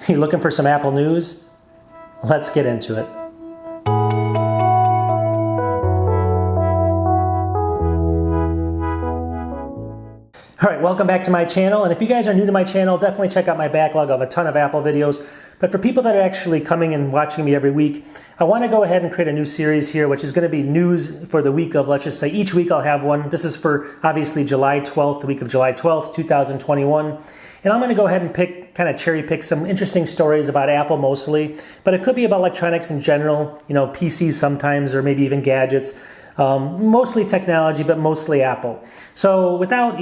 You looking for some Apple news? Let's get into it. All right, welcome back to my channel. And if you guys are new to my channel, definitely check out my backlog of a ton of Apple videos. But for people that are actually coming and watching me every week, I want to go ahead and create a new series here, which is going to be news for the week of, let's just say, each week I'll have one. This is for, obviously, July 12th, the week of July 12th, 2021. And I'm going to go ahead and kind of cherry pick some interesting stories about Apple mostly. But it could be about electronics in general, PCs sometimes, or maybe even gadgets. Mostly technology, but mostly Apple. So without,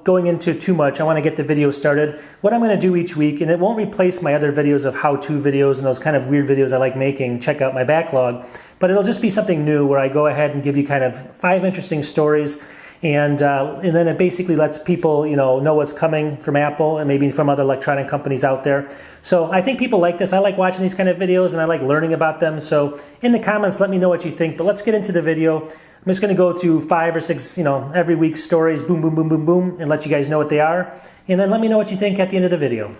going into too much, I want to get the video started. What I'm going to do each week, and it won't replace my other videos of how-to videos and those kind of weird videos I like making, check out my backlog, but it'll just be something new where I go ahead and give you kind of 5 interesting stories. And then it basically lets people, know what's coming from Apple and maybe from other electronic companies out there. So I think people like this. I like watching these kind of videos and I like learning about them. So in the comments, let me know what you think. But let's get into the video. I'm just going to go through 5 or 6, every week stories, boom, boom, boom, boom, boom, and let you guys know what they are. And then let me know what you think at the end of the video.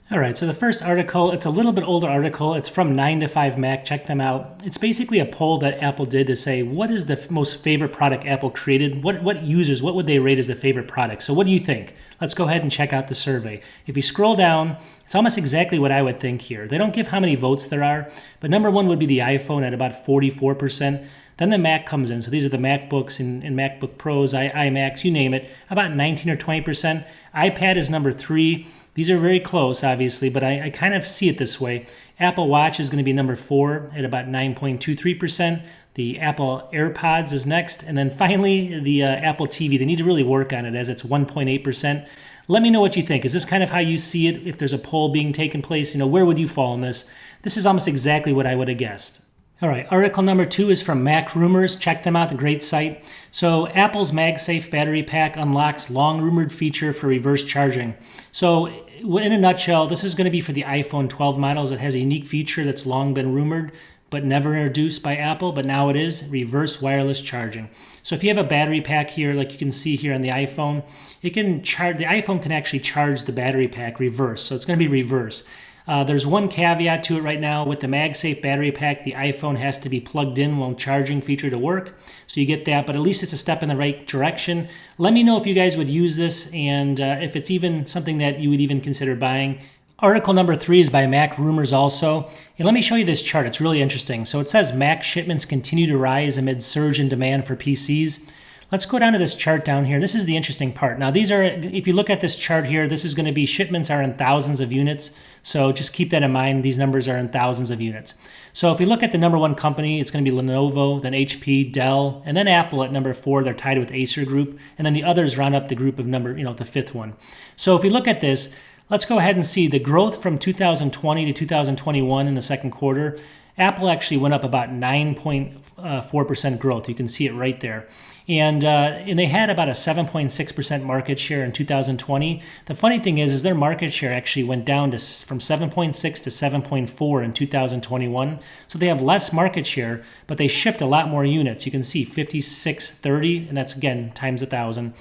All right, so the first article, it's a little bit older article. It's from 9 to 5 Mac. Check them out. It's basically a poll that Apple did to say, what is the most favorite product Apple created? What users, what would they rate as the favorite product? So what do you think? Let's go ahead and check out the survey. If you scroll down, it's almost exactly what I would think here. They don't give how many votes there are, but number one would be the iPhone at about 44%. Then the Mac comes in. So these are the MacBooks and MacBook Pros, iMacs, you name it, about 19 or 20%. iPad is number 3. These are very close, obviously, but I kind of see it this way. Apple Watch is going to be number 4 at about 9.23%. The Apple AirPods is next. And then finally, the Apple TV. They need to really work on it as it's 1.8%. Let me know what you think. Is this kind of how you see it? If there's a poll being taken place, where would you fall in this? This is almost exactly what I would have guessed. All right, article number 2 is from Mac Rumors. Check them out, a great site. So Apple's MagSafe battery pack unlocks long-rumored feature for reverse charging. So in a nutshell, this is going to be for the iPhone 12 models. It has a unique feature that's long been rumored, but never introduced by Apple, but now it is, reverse wireless charging. So if you have a battery pack here, like you can see here on the iPhone, the iPhone can actually charge the battery pack reverse. So it's going to be reverse. There's one caveat to it right now. With the MagSafe battery pack, the iPhone has to be plugged in while charging feature to work. So you get that, but at least it's a step in the right direction. Let me know if you guys would use this and if it's even something that you would even consider buying. Article number 3 is by Mac Rumors also. And let me show you this chart. It's really interesting. So it says Mac shipments continue to rise amid surge in demand for PCs. Let's go down to this chart down here. This is the interesting part. Now these are, if you look at this chart here, this is going to be shipments are in thousands of units. So just keep that in mind. These numbers are in thousands of units. So if we look at the number 1 company, it's going to be Lenovo, then HP, Dell, and then Apple at number 4. They're tied with Acer Group. And then the others round up the group of number, the 5th one. So if we look at this, let's go ahead and see the growth from 2020 to 2021 in the second quarter. Apple actually went up about 9.4% growth. You can see it right there. And they had about a 7.6% market share in 2020. The funny thing is their market share actually went down from 7.6 to 7.4 in 2021. So they have less market share, but they shipped a lot more units. You can see 5630, and that's again times 1,000.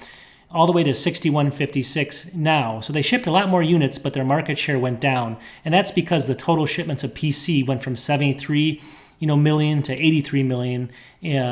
All the way to 6156 now. So they shipped a lot more units, but their market share went down. And that's because the total shipments of PC went from 73 million to 83 million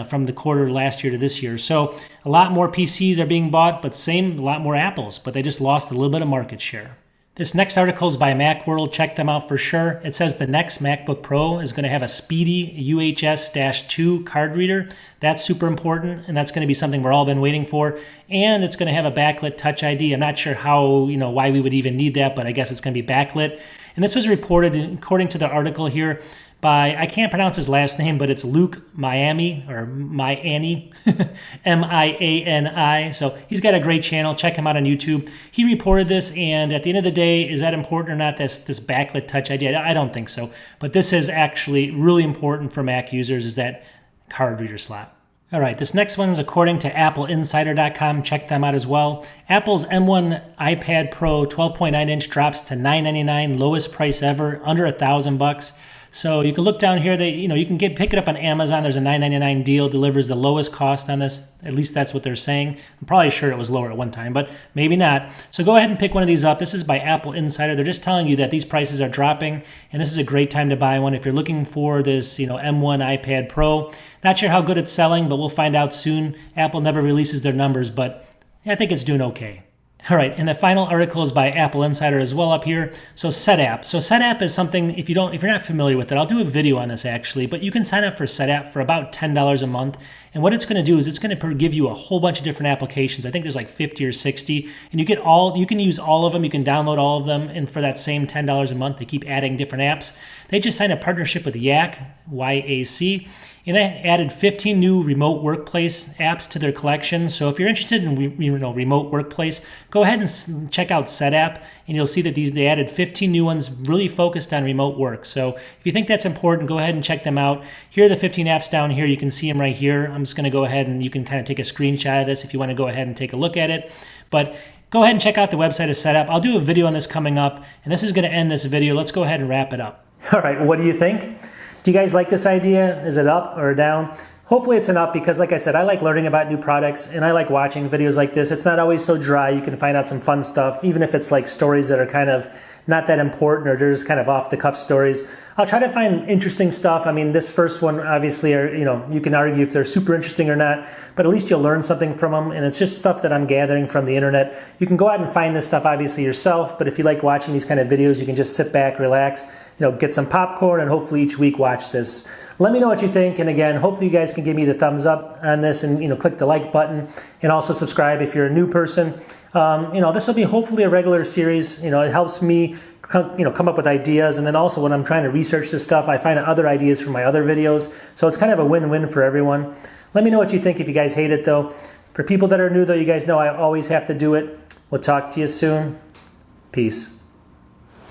from the quarter last year to this year. So a lot more PCs are being bought, but a lot more Apples, but they just lost a little bit of market share. This next article is by Macworld. Check them out for sure. It says the next MacBook Pro is going to have a speedy UHS-2 card reader. That's super important, and that's going to be something we've all been waiting for. And it's going to have a backlit Touch ID. I'm not sure why we would even need that, but I guess it's going to be backlit. And this was reported, according to the article here, by, I can't pronounce his last name, but it's Luke Miami, or Miami, M-I-A-N-I. So he's got a great channel. Check him out on YouTube. He reported this, and at the end of the day, is that important or not, this backlit Touch ID? I don't think so. But this is actually really important for Mac users, is that card reader slot. All right, this next one is according to AppleInsider.com. Check them out as well. Apple's M1 iPad Pro 12.9-inch drops to $999, lowest price ever, under $1,000. So you can look down here. You can pick it up on Amazon. There's a $9.99 deal, delivers the lowest cost on this. At least that's what they're saying. I'm probably sure it was lower at one time, but maybe not. So go ahead and pick one of these up. This is by Apple Insider. They're just telling you that these prices are dropping, and this is a great time to buy one if you're looking for this, M1 iPad Pro. Not sure how good it's selling, but we'll find out soon. Apple never releases their numbers, but I think it's doing okay. All right, and the final article is by Apple Insider as well up here. So SetApp. So SetApp is something, if you're not familiar with it, I'll do a video on this actually, but you can sign up for SetApp for about $10 a month. And what it's going to do is it's going to give you a whole bunch of different applications. I think there's like 50 or 60, and you can use all of them. You can download all of them, and for that same $10 a month, they keep adding different apps. They just signed a partnership with YAC, Y-A-C, and they added 15 new remote workplace apps to their collection. So if you're interested in remote workplace, go ahead and check out SetApp, and you'll see that they added 15 new ones really focused on remote work. So if you think that's important, go ahead and check them out. Here are the 15 apps down here. You can see them right here. I'm just going to go ahead and you can kind of take a screenshot of this if you want to go ahead and take a look at it. But go ahead and check out the website of SetApp. I'll do a video on this coming up, and this is going to end this video. Let's go ahead and wrap it up. All right, what do you think? Do you guys like this idea? Is it up or down? Hopefully it's an up because, like I said, I like learning about new products and I like watching videos like this. It's not always so dry. You can find out some fun stuff, even if it's like stories that are kind of not that important or they're just kind of off-the-cuff stories. I'll try to find interesting stuff. I mean, this first one, obviously, you can argue if they're super interesting or not, but at least you'll learn something from them, and it's just stuff that I'm gathering from the internet. You can go out and find this stuff, obviously, yourself, but if you like watching these kind of videos, you can just sit back, relax, get some popcorn, and hopefully each week watch this. Let me know what you think, and again, hopefully you guys can give me the thumbs up on this and click the like button, and also subscribe if you're a new person. This will be hopefully a regular series. It helps me come up with ideas, and then also when I'm trying to research this stuff, I find other ideas from my other videos, so it's kind of a win-win for everyone. Let me know what you think if you guys hate it, though. For people that are new, though, you guys know I always have to do it. We'll talk to you soon. Peace.